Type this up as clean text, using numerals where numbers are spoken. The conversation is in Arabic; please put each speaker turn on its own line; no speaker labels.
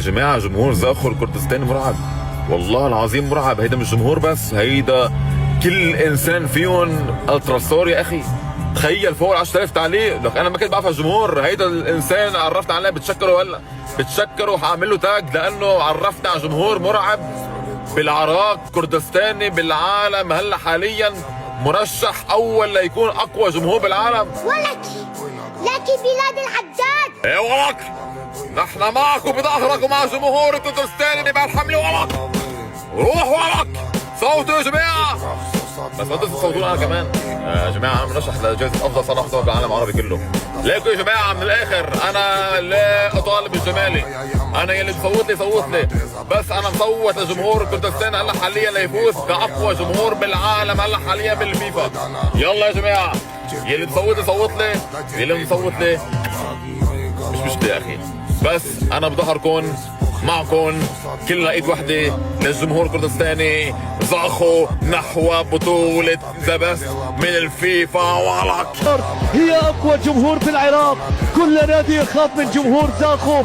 جماعة جمهور زاخو الكردستاني مرعب، والله العظيم مرعب. هيدا مش جمهور بس، هيدا كل انسان فيهم التراسور يا اخي. تخيل فوق 10,000 تعليق. لك انا ما كنت بعرف الجمهور. هيدا الانسان عرفنا عليه، بتشكره هلا، بتشكره وحاعمل له تاج لانه عرفنا على جمهور مرعب بالعراق. كردستاني بالعالم هلا حاليا مرشح اول ليكون اقوى جمهور بالعالم.
لك بلاد الحداد.
ايه ولك، نحن معكم بظهرك ومع جمهور الكردستاني اللي بهالحمله. ولك روح ولك، صوتوا يا جماعه. بس ما تنسوا تصوتوا انا كمان يا جماعه. انا مرشح لجائزه افضل صانع محتوى بالعالم العربي كله. ليكوا يا جماعه من الاخر، انا لا اطالب بالجمالي، انا يلي بصوت لي صوت لي، بس انا مصوت لجمهور الكردستان هلا حاليا ليفوز كاقوى جمهور بالعالم هلا حاليا بالفيفا. يلا يا جماعه، يلي بصوت لي صوت لي، يلي بصوت لي مش مشكله يا اخي، بس انا بظهركم معكم كلنا ايد وحده للجمهور الكردستاني. زاخو نحو بطولة ذا بيست من الفيفا. ولك
هي اقوى جمهور في العراق، كل نادي يخاف من جمهور زاخو.